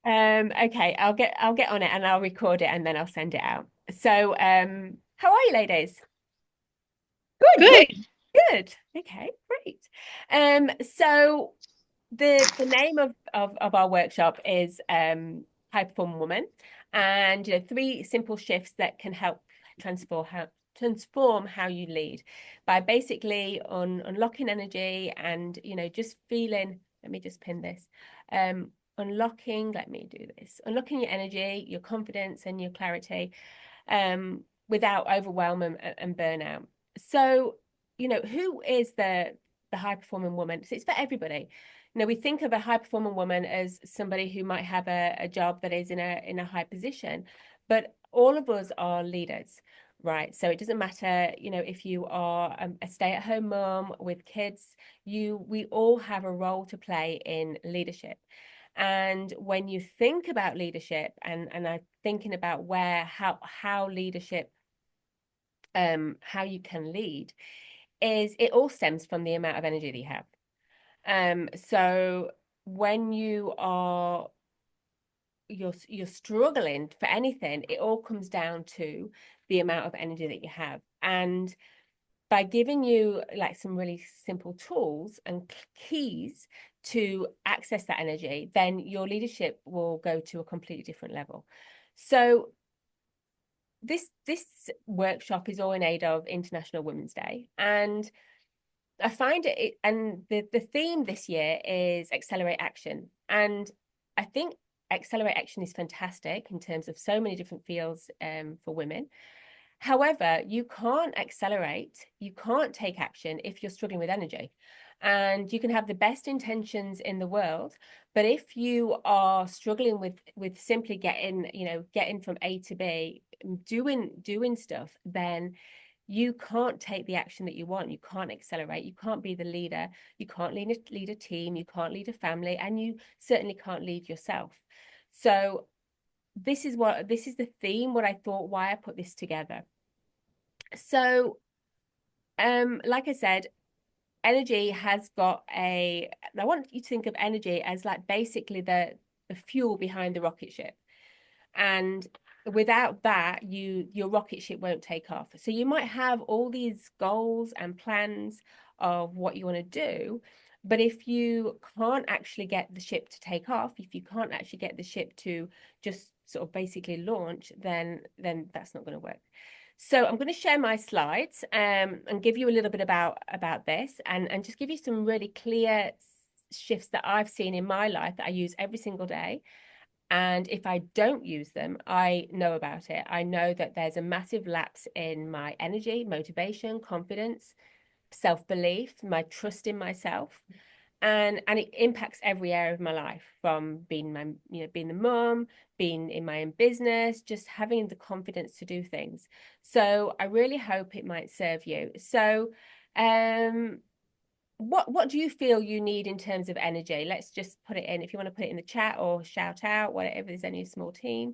Okay, I'll get on it and I'll record it and then I'll send it out. So, how are you, ladies? Good, Good. good. Okay, great. So the name of our workshop is High Performing Woman, and three simple shifts that can help transform how you lead by basically unlocking energy and just feeling. Let me just pin this. Unlocking. Let me do this. Unlocking your energy, your confidence, and your clarity, without overwhelm and burnout. So, who is the high performing woman? So it's for everybody. We think of a high performing woman as somebody who might have a job that is in a high position, but all of us are leaders, right? So it doesn't matter, if you are a stay-at-home mom with kids, we all have a role to play in leadership. And when you think about leadership and I'm thinking about how leadership, how you can lead, is it all stems from the amount of energy that you have. So when you're struggling for anything, it all comes down to the amount of energy that you have. And by giving you like some really simple tools and keys to access that energy, then your leadership will go to a completely different level. So this workshop is all in aid of International Women's Day, and I find and the theme this year is accelerate action. And I think accelerate action is fantastic in terms of so many different fields, for women. However, you can't accelerate, you can't take action if you're struggling with energy. And you can have the best intentions in the world, but if you are struggling with simply getting from A to B, doing stuff, then you can't take the action that you want. You can't accelerate. You can't be the leader. You can't lead a team. You can't lead a family, and you certainly can't lead yourself. So this is the theme. What I thought, why I put this together. So, like I said, energy has got a. I want you to think of energy as like basically the fuel behind the rocket ship, and without that your rocket ship won't take off. So you might have all these goals and plans of what you want to do, but if you can't actually get the ship to take off, if you can't actually get the ship to just sort of basically launch, then that's not going to work. So I'm going to share my slides, and give you a little bit about this, and just give you some really clear shifts that I've seen in my life that I use every single day. And if I don't use them, I know about it. I know that there's a massive lapse in my energy, motivation, confidence, self-belief, my trust in myself. And it impacts every area of my life, from being the mom, being in my own business, just having the confidence to do things. So I really hope it might serve you. So um what do you feel you need in terms of energy? Let's just put it in, if you want to put it in the chat or shout out, whatever, there's only a small team.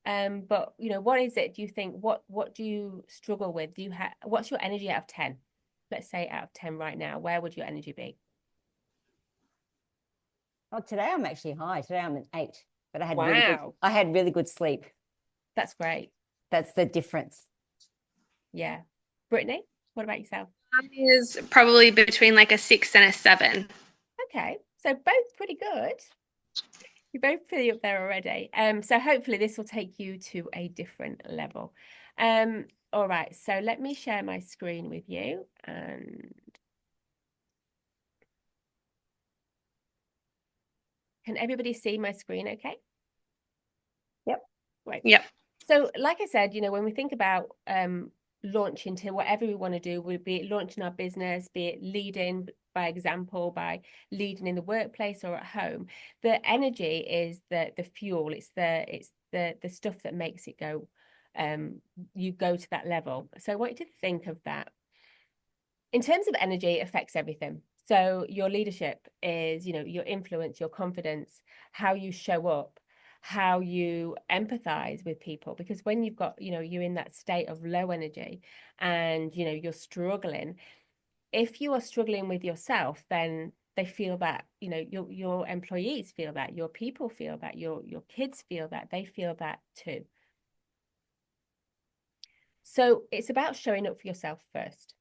But what is it? Do you think, what do you struggle with? Do you have, what's your energy out of 10? Let's say out of 10 right now, where would your energy be? Oh, today I'm actually high. Today I'm an 8, but Wow, I had really good sleep. that's great. That's the difference. Yeah. Brittany, what about yourself? Mine is probably between like a 6 and a 7. Okay, so both pretty good. You're both pretty up there already. So hopefully this will take you to a different level. All right, so let me share my screen with you, and can everybody see my screen okay? Yep. Right. Yep. So like I said, when we think about launching to whatever we want to do, would be it launching our business, be it leading by example, by leading in the workplace or at home, the energy is the fuel. It's the stuff that makes it go, you go to that level. So I want you to think of that. In terms of energy, it affects everything. So your leadership is, your influence, your confidence, how you show up, how you empathize with people. Because when you've got, you're in that state of low energy and, you're struggling, if you are struggling with yourself, then they feel that, you know, your employees feel that, your people feel that, your kids feel that, they feel that too. So it's about showing up for yourself first.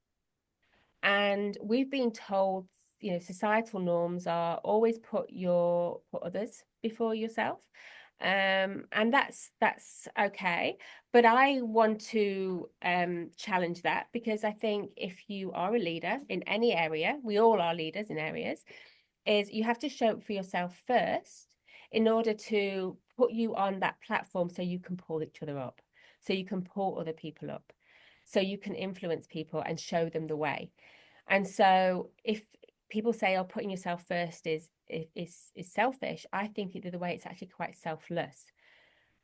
And we've been told, you know, societal norms are always put others before yourself. And that's okay. But I want to challenge that, because I think if you are a leader in any area, we all are leaders in areas, is you have to show up for yourself first in order to put you on that platform so you can pull each other up, so you can pull other people up, so you can influence people and show them the way. And so if people say, oh, putting yourself first is selfish, I think the other way, it's actually quite selfless.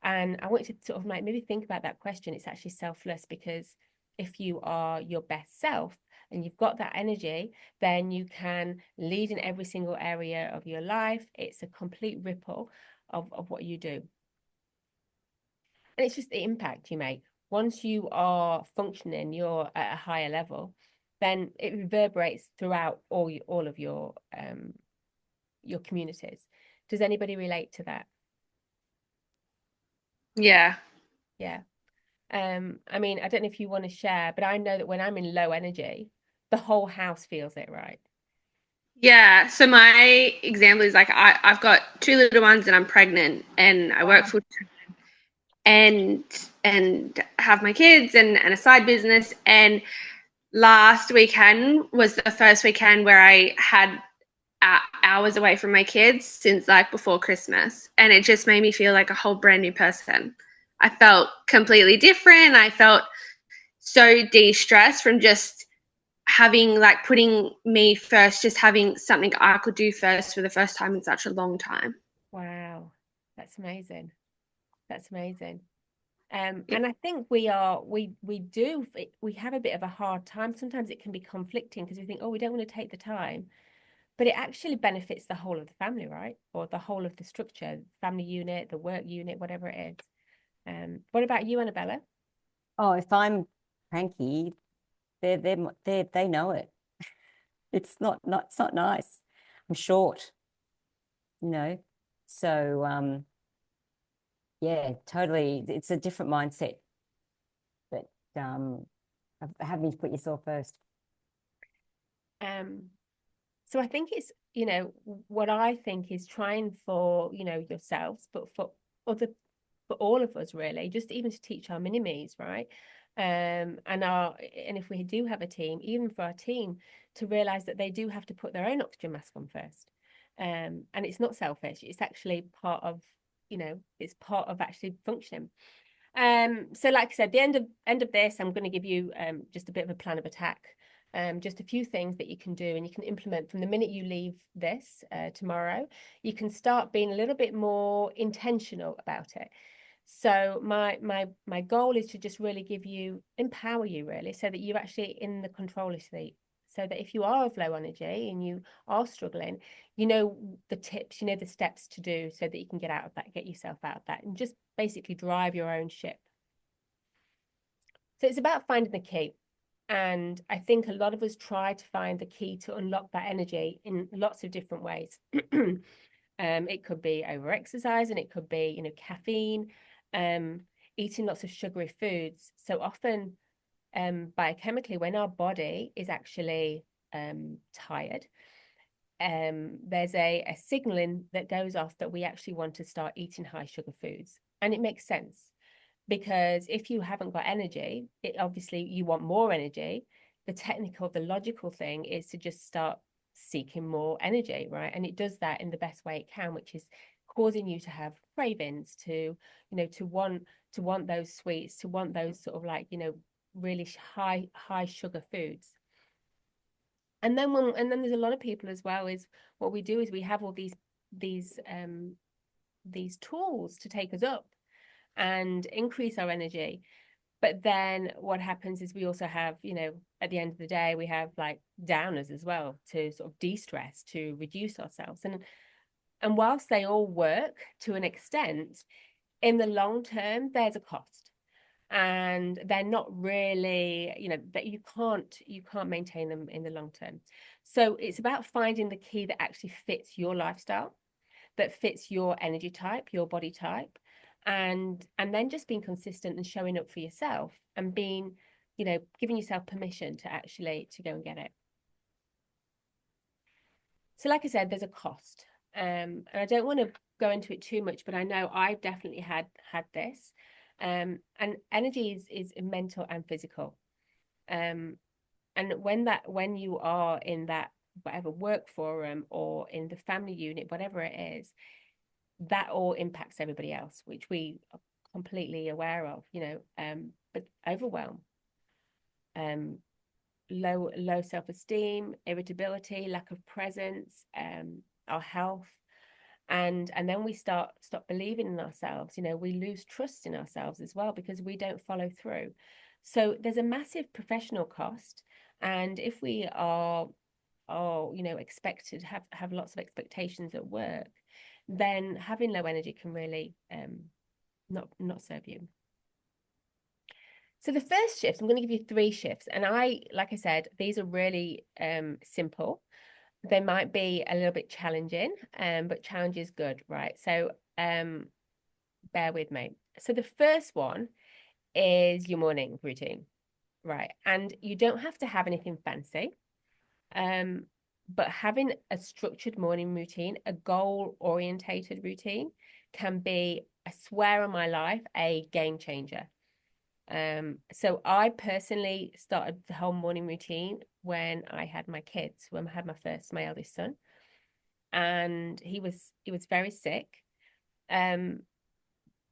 And I want you to sort of like maybe think about that question. It's actually selfless, because if you are your best self and you've got that energy, then you can lead in every single area of your life. It's a complete ripple of what you do. And it's just the impact you make. Once you are functioning, you're at a higher level, then it reverberates throughout all of your communities. Does anybody relate to that? Yeah. Yeah. I mean, I don't know if you want to share, but I know that when I'm in low energy, the whole house feels it, right? Yeah. So my example is like I've got two little ones and I'm pregnant and I work Wow. full and have my kids and a side business. And last weekend was the first weekend where I had hours away from my kids since like before Christmas, and it just made me feel like a whole brand new person. I felt completely different. I felt so de-stressed from just having like putting me first, just having something I could do first for the first time in such a long time. Wow. That's amazing. That's amazing. And I think we have a bit of a hard time. Sometimes it can be conflicting because we think, oh, we don't want to take the time, but it actually benefits the whole of the family, right? Or the whole of the structure, family unit, the work unit, whatever it is. What about you, Annabella? Oh, if I'm cranky, they know it. It's not nice. I'm short, you know. So yeah, totally. It's a different mindset, but having to put yourself first. Um, so I think it's, you know, what I think is trying for, you know, yourselves, but for other, for all of us really, just even to teach our mini-me's, right? And if we do have a team, even for our team, to realize that they do have to put their own oxygen mask on first. And it's not selfish, it's actually part of, you know, it's part of actually functioning. So like I said, the end of this, I'm going to give you just a bit of a plan of attack. Just a few things that you can do and you can implement from the minute you leave this tomorrow. You can start being a little bit more intentional about it. So my goal is to just really empower you really, so that you're actually in the controller seat. So that if you are of low energy and you are struggling, you know the tips, you know the steps to do so that you can get out of that, get yourself out of that, and just basically drive your own ship. So it's about finding the key. And I think a lot of us try to find the key to unlock that energy in lots of different ways. It could be over exercise, and it could be, you know, caffeine, um, eating lots of sugary foods. So often, biochemically, when our body is actually tired, there's a signaling that goes off that we actually want to start eating high sugar foods. And it makes sense, because if you haven't got energy, it obviously you want more energy. The logical thing is to just start seeking more energy, right? And it does that in the best way it can, which is causing you to have cravings, to, you know, to want those sweets, to want those sort of like, you know, really high sugar foods. And then there's a lot of people as well, is what we do is we have all these tools to take us up and increase our energy. But then what happens is we also have, you know, at the end of the day, we have like downers as well to sort of de-stress, to reduce ourselves. And whilst they all work to an extent, in the long term, there's a cost. and they're not really, that you can't maintain them in the long term. So it's about finding the key that actually fits your lifestyle, that fits your energy type, your body type, and then just being consistent and showing up for yourself, and being, giving yourself permission to actually to go and get it. So like I said, there's a cost, and I don't want to go into it too much, but I know I've definitely had this, and energy is mental and physical, and when you are in that whatever work forum or in the family unit, whatever it is, that all impacts everybody else, which we are completely aware of, but overwhelm, um low self-esteem, irritability, lack of presence, our health, and then we stop believing in ourselves. We lose trust in ourselves as well because we don't follow through. So there's a massive professional cost, and if we are expected, have lots of expectations at work, then having low energy can really not serve you. So the first shift, I'm going to give you 3 shifts. And like I said, these are really simple. They might be a little bit challenging, but challenge is good, right? So bear with me. So the first one is your morning routine, right? And you don't have to have anything fancy, but having a structured morning routine, a goal-orientated routine, can be, I swear on my life, a game changer. So I personally started the whole morning routine when I had my kids, when I had my eldest son, and he was very sick. And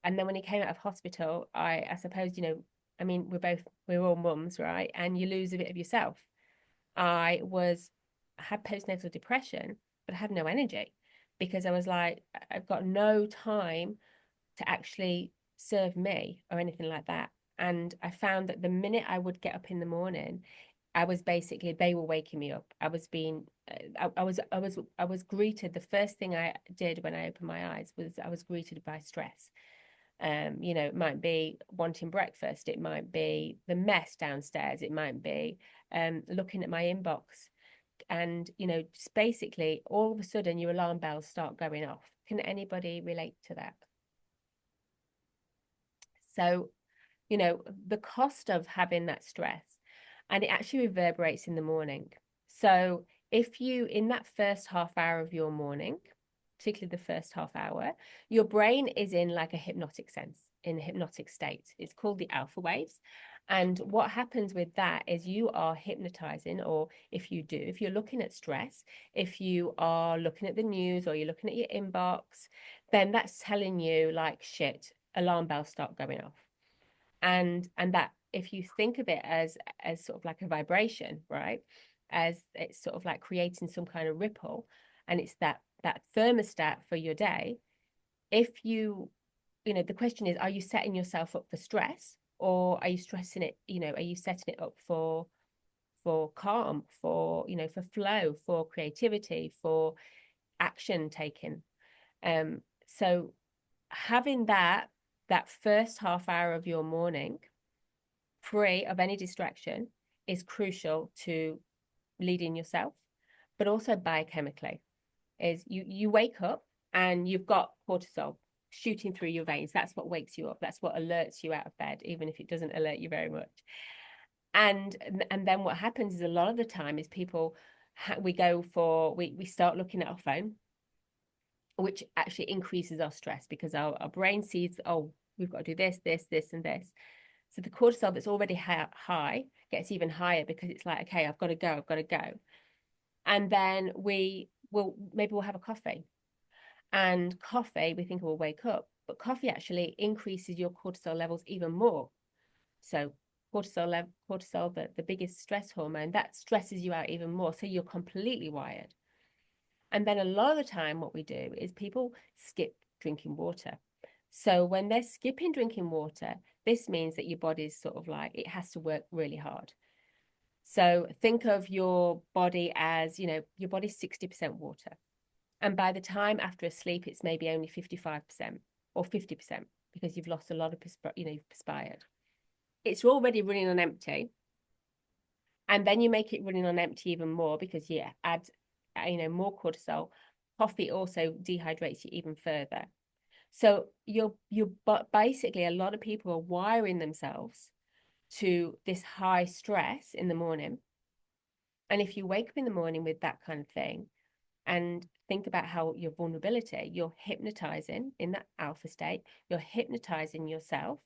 then when he came out of hospital, I suppose, I mean, we're all mums, right? And you lose a bit of yourself. I had postnatal depression, but I had no energy because I was like, I've got no time to actually serve me or anything like that. And I found that the minute I would get up in the morning, I was basically, they were waking me up. I was greeted. The first thing I did when I opened my eyes was I was greeted by stress. It might be wanting breakfast, it might be the mess downstairs, it might be looking at my inbox, and just basically all of a sudden your alarm bells start going off. Can anybody relate to that? So the cost of having that stress, and it actually reverberates in the morning. So if you, in that first half hour of your morning, particularly the first half hour, your brain is in like a hypnotic state. It's called the alpha waves. And what happens with that is you are hypnotizing, or if you're looking at stress, if you are looking at the news or you're looking at your inbox, then that's telling you like, shit, alarm bells start going off. And that, if you think of it as sort of like a vibration, right, as it's sort of like creating some kind of ripple, and it's that thermostat for your day. If the question is, are you setting yourself up for stress, or are you stressing it, are you setting it up for calm, for for flow, for creativity, for action taking? So having that first half hour of your morning free of any distraction is crucial to leading yourself, but also biochemically. Is you wake up and you've got cortisol shooting through your veins. That's what wakes you up. That's what alerts you out of bed, even if it doesn't alert you very much. And then what happens is, a lot of the time is people, we start looking at our phone, which actually increases our stress because our brain sees, oh, we've got to do this, and this. So the cortisol that's already high gets even higher because it's like, okay, I've got to go. And then maybe we'll have a coffee. And coffee, we think we'll wake up, but coffee actually increases your cortisol levels even more. So cortisol, the biggest stress hormone, that stresses you out even more. So you're completely wired. And then a lot of the time what we do is people skip drinking water. So when they're skipping drinking water, this means that your body's sort of like, it has to work really hard. So think of your body as, your body's 60% water. And by the time after a sleep, it's maybe only 55% or 50% because you've lost a lot of, you've perspired. it's already running on empty. And then you make it running on empty even more because you add, more cortisol. Coffee also dehydrates you even further. So but basically a lot of people are wiring themselves to this high stress in the morning. And if you wake up in the morning with that kind of thing and think about how your vulnerability, you're hypnotizing in that alpha state, you're hypnotizing yourself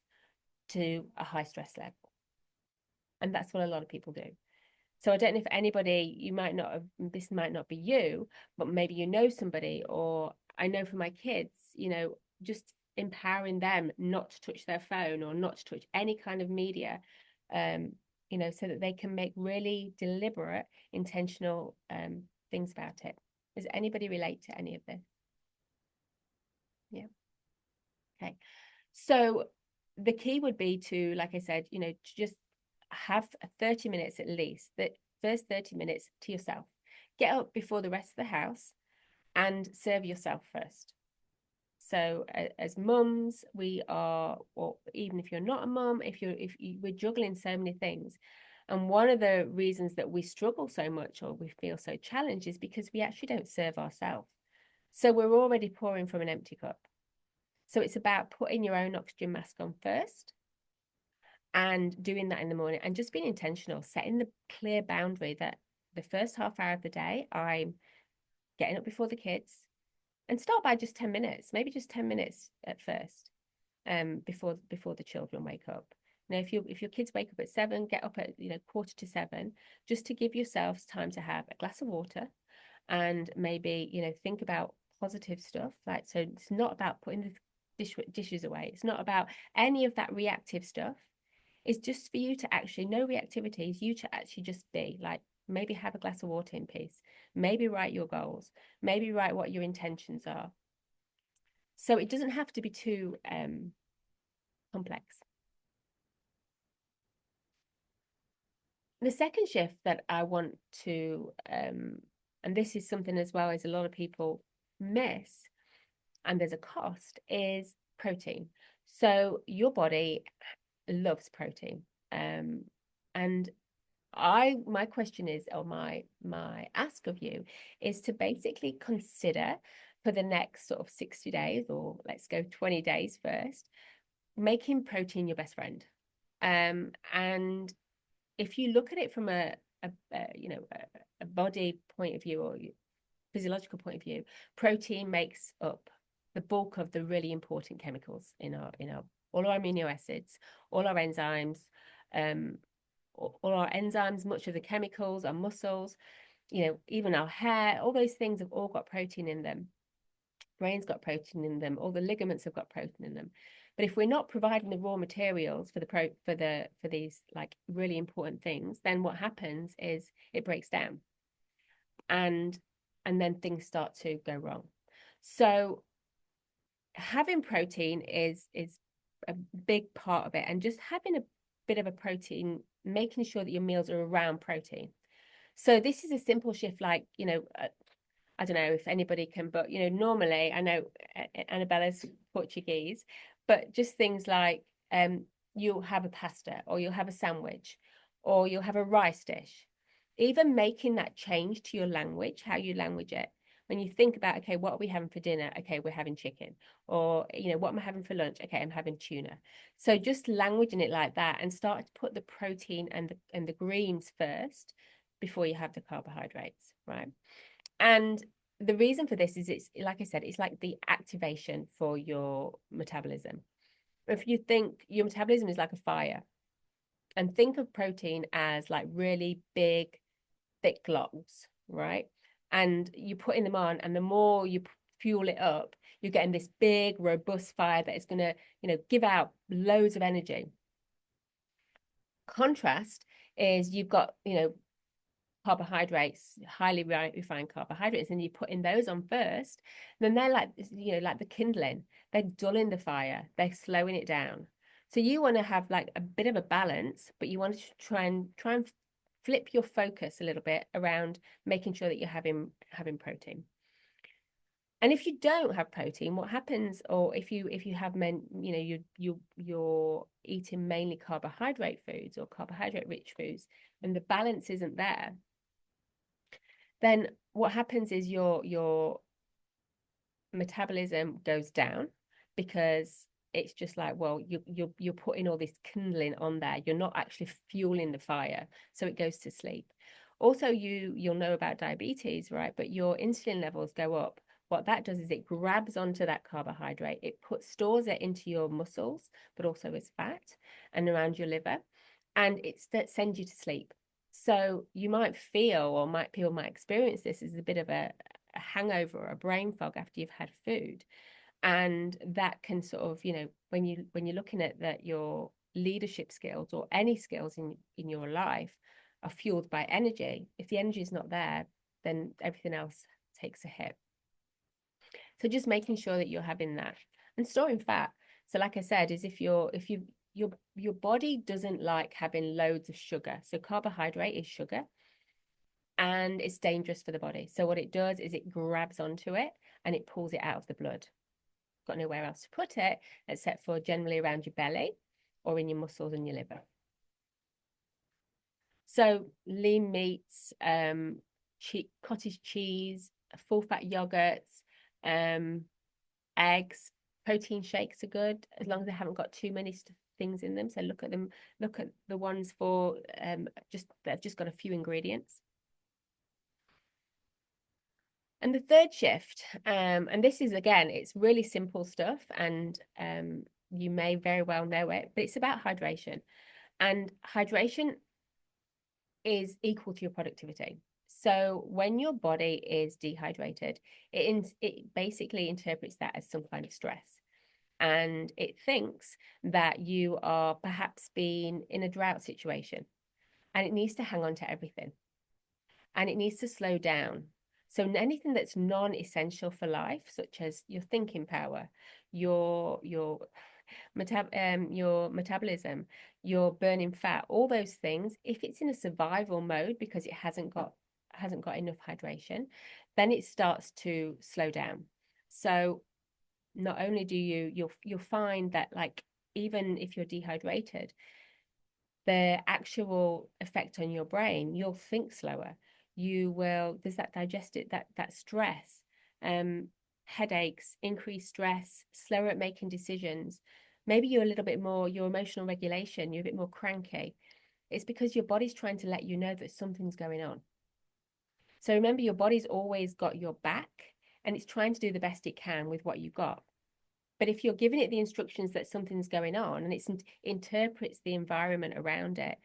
to a high stress level. And that's what a lot of people do. So I don't know if anybody, you might not have, this might not be you, but maybe you know somebody, or I know for my kids, just empowering them not to touch their phone or not to touch any kind of media, so that they can make really deliberate, intentional things about it. Does anybody relate to any of this? Yeah. Okay. So the key would be to, like I said, to just have 30 minutes at least, the first 30 minutes to yourself. Get up before the rest of the house and serve yourself first. So as mums, we are, or even if you're not a mum, we're juggling so many things. And one of the reasons that we struggle so much or we feel so challenged is because we actually don't serve ourselves. So we're already pouring from an empty cup. So it's about putting your own oxygen mask on first and doing that in the morning and just being intentional, setting the clear boundary that the first half hour of the day, I'm getting up before the kids, and start by just 10 minutes, maybe just 10 minutes at first, before the children wake up. Now, if your kids wake up at 7, get up at 6:45, just to give yourselves time to have a glass of water and maybe think about positive stuff. Like, so it's not about putting the dishes away. It's not about any of that reactive stuff. It's just for you to actually, no reactivity, is you to actually just be like, maybe have a glass of water in peace, maybe write your goals, maybe write what your intentions are. So it doesn't have to be too complex. The second shift that I want to, and this is something as well as a lot of people miss, and there's a cost, is protein. So your body loves protein. And my question is, or my ask of you is to basically consider for the next sort of 60 days, or let's go 20 days first, making protein your best friend. And if you look at it from a body point of view or physiological point of view, protein makes up the bulk of the really important chemicals in our all our amino acids, all our enzymes, much of the chemicals, our muscles, even our hair, all those things have all got protein in them. Brain's got protein in them, all the ligaments have got protein in them. But if we're not providing the raw materials for these like really important things, then what happens is it breaks down, and then things start to go wrong. So having protein is a big part of it, and just having a bit of a protein, making sure that your meals are around protein. So this is a simple shift, like I don't know if anybody can, but normally I know Annabella's Portuguese, but just things like you'll have a pasta, or you'll have a sandwich, or you'll have a rice dish. Even making that change to your language, how you language it. When you think about, okay, what are we having for dinner? Okay, we're having chicken. Or, what am I having for lunch? Okay, I'm having tuna. So just languaging it like that, and start to put the protein and the greens first before you have the carbohydrates, right? And the reason for this is, it's like I said, it's like the activation for your metabolism. If you think your metabolism is like a fire, and think of protein as like really big, thick logs, right? And you're putting them on, and the more you fuel it up, you're getting this big, robust fire that is going to, give out loads of energy. Contrast is you've got, carbohydrates, highly refined carbohydrates, and you put in those on first, then they're like, like the kindling, they're dulling the fire, they're slowing it down. So you want to have like a bit of a balance, but you want to try and flip your focus a little bit around making sure that you're having protein. And if you don't have protein, what happens, or if you have you're eating mainly carbohydrate foods or carbohydrate rich foods, and the balance isn't there, then what happens is your metabolism goes down, because it's just like, well, you're putting all this kindling on there. You're not actually fueling the fire, so it goes to sleep. Also, you'll know about diabetes, right? But your insulin levels go up. What that does is it grabs onto that carbohydrate, it stores it into your muscles, but also as fat and around your liver, and that sends you to sleep. So you might feel, or people might experience this as a bit of a hangover or a brain fog after you've had food. And that can sort of, when you're looking at that, your leadership skills or any skills in your life are fueled by energy. If the energy is not there, then everything else takes a hit. So just making sure that you're having that, and storing fat. So like I said, is if your body doesn't like having loads of sugar. So carbohydrate is sugar, and it's dangerous for the body. So what it does is it grabs onto it and it pulls it out of the blood. Got nowhere else to put it except for generally around your belly or in your muscles and your liver. So lean meats, cottage cheese, full fat yogurts, eggs, protein shakes are good as long as they haven't got too many things in them. So look at the ones for they've just got a few ingredients. And the third shift, and this is, again, it's really simple stuff, and you may very well know it, but it's about hydration. And hydration is equal to your productivity. So when your body is dehydrated, it basically interprets that as some kind of stress. And it thinks that you are perhaps being in a drought situation, and it needs to hang on to everything. And it needs to slow down. So anything that's non-essential for life, such as your thinking power, your metabolism, your burning fat, all those things, if it's in a survival mode because it hasn't got enough hydration, then it starts to slow down. So not only do you'll find that, like, even if you're dehydrated, the actual effect on your brain, you'll think slower. There's that digestive, that stress, headaches, increased stress, slower at making decisions. Maybe you're a little bit more, your emotional regulation, you're a bit more cranky. It's because your body's trying to let you know that something's going on. So remember, your body's always got your back, and it's trying to do the best it can with what you've got. But if you're giving it the instructions that something's going on, and it interprets the environment around it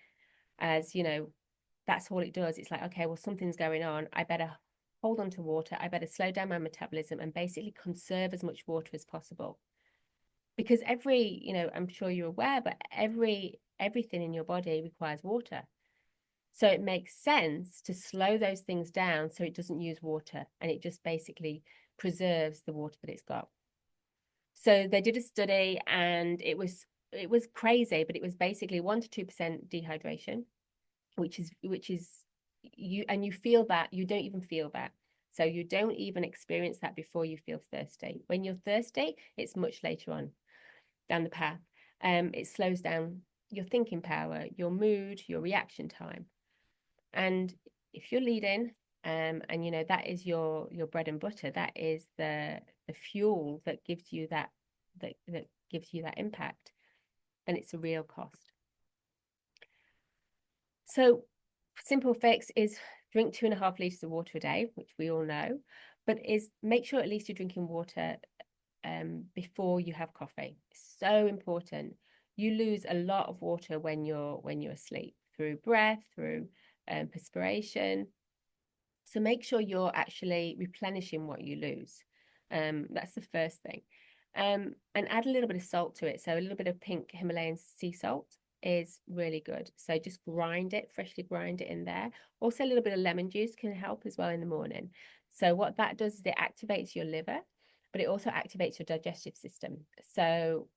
as, that's all it does. It's like, okay, well, something's going on. I better hold on to water. I better slow down my metabolism and basically conserve as much water as possible. Because I'm sure you're aware, but everything in your body requires water. So it makes sense to slow those things down so it doesn't use water, and it just basically preserves the water that it's got. So they did a study, and it was crazy, but it was basically 1 to 2% dehydration, which is you feel that, you don't even feel that. So you don't even experience that before you feel thirsty. When you're thirsty, it's much later on down the path. It slows down your thinking power, your mood, your reaction time. And if you're leading, and that is your bread and butter, that is the fuel that gives you that gives you that impact, then it's a real cost. So simple fix is drink 2.5 liters of water a day, which we all know, but is make sure at least you're drinking water before you have coffee. It's so important. You lose a lot of water when you're asleep, through breath, through perspiration. So make sure you're actually replenishing what you lose. That's the first thing. And add a little bit of salt to it. So a little bit of pink Himalayan sea salt is really good. So just freshly grind it in there. Also, a little bit of lemon juice can help as well in the morning. So what that does is it activates your liver, but it also activates your digestive system. So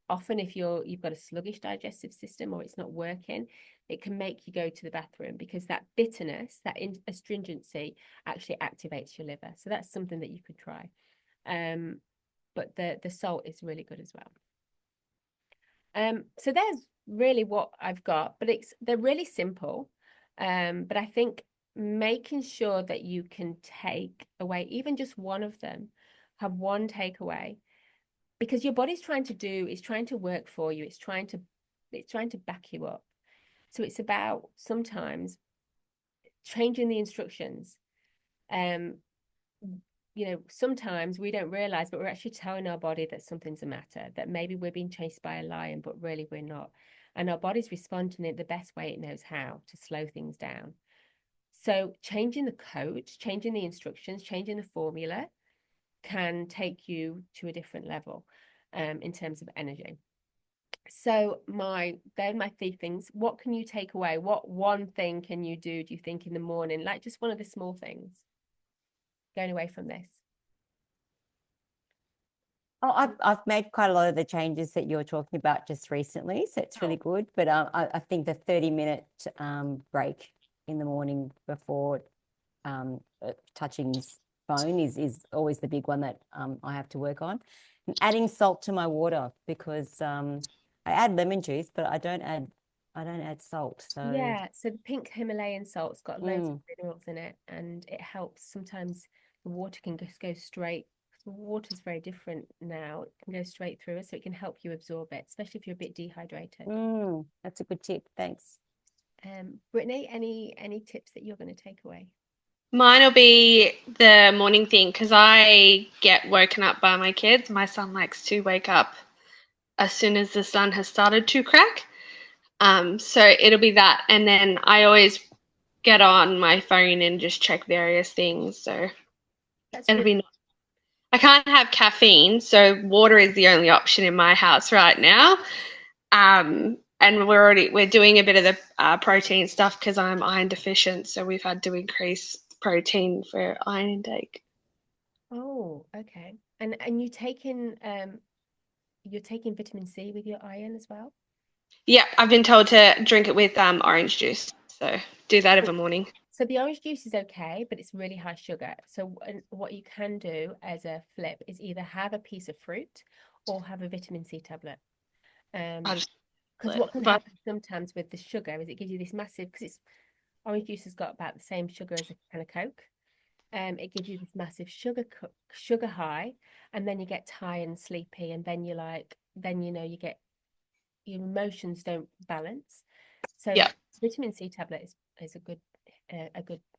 often if you've got a sluggish digestive system, or it's not working, it can make you go to the bathroom, because that bitterness, that astringency actually activates your liver. So that's something that you could try. But the salt is really good as well. So there's really what I've got, but they're really simple. But I think making sure that you can take away even just one of them, have one takeaway, because your body's trying to work for you. It's trying to back you up. So it's about sometimes changing the instructions. Sometimes we don't realize, but we're actually telling our body that something's the matter, that maybe we're being chased by a lion, but really we're not. And our body's responding it the best way it knows how to slow things down. So changing the code, changing the instructions, changing the formula can take you to a different level in terms of energy. So they're my 3 things. What can you take away? What one thing can you do you think, in the morning? Like just one of the small things going away from this. Oh, I've made quite a lot of the changes that you're talking about just recently, so it's really good. But I think the 30-minute break in the morning before touching phone is always the big one that I have to work on. And adding salt to my water, because I add lemon juice, but I don't add salt. So yeah, so the pink Himalayan salt's got loads of minerals in it, and it helps. Sometimes the water can just go straight. The water's very different now. It can go straight through it, so it can help you absorb it, especially if you're a bit dehydrated. That's a good tip. Thanks. Brittany, any tips that you're going to take away? Mine will be the morning thing, because I get woken up by my kids. My son likes to wake up as soon as the sun has started to crack. So it'll be that. And then I always get on my phone and just check various things. So it'll be. I can't have caffeine, so water is the only option in my house right now. And we're doing a bit of the protein stuff because I'm iron deficient, so we've had to increase protein for iron intake. Oh, okay. And you're taking vitamin C with your iron as well? Yeah, I've been told to drink it with orange juice, so do that every morning. So the orange juice is okay, but it's really high sugar. So what you can do as a flip is either have a piece of fruit or have a vitamin C tablet. Because what can happen sometimes with the sugar is it gives you this massive, because orange juice has got about the same sugar as a can of Coke. It gives you this massive sugar high, and then you get tired and sleepy, and then you get your emotions don't balance. So yeah, vitamin C tablet is a good I'll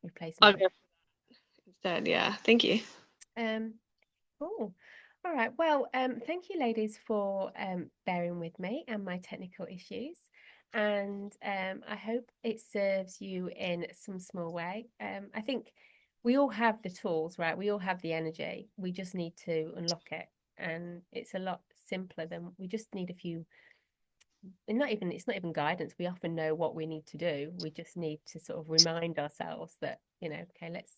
replacement. go instead. Yeah, thank you. Cool. All right. Well, thank you, ladies, for bearing with me and my technical issues. And I hope it serves you in some small way. I think we all have the tools, right? We all have the energy. We just need to unlock it. And it's a lot simpler than we just need a few. It's not even guidance. We often know what we need to do. We just need to sort of remind ourselves that, okay, let's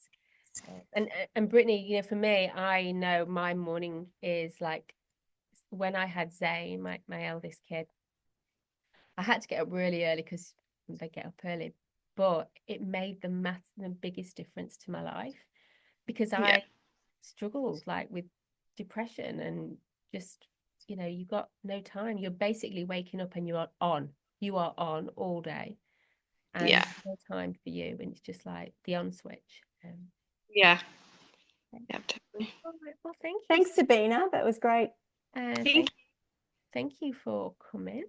and Brittany, for me, I know my morning is like when I had Zane, my eldest kid. I had to get up really early because they get up early, but it made the biggest difference to my life, because Yeah, I struggled like with depression and just you got no time. You're basically waking up and you are on all day, and yeah, no time for you, and it's just like the on switch. yeah, Okay. yeah, totally. All right. Well, thank you. Thanks, Sabina. That was great. Uh, Thank thank, thank you for coming.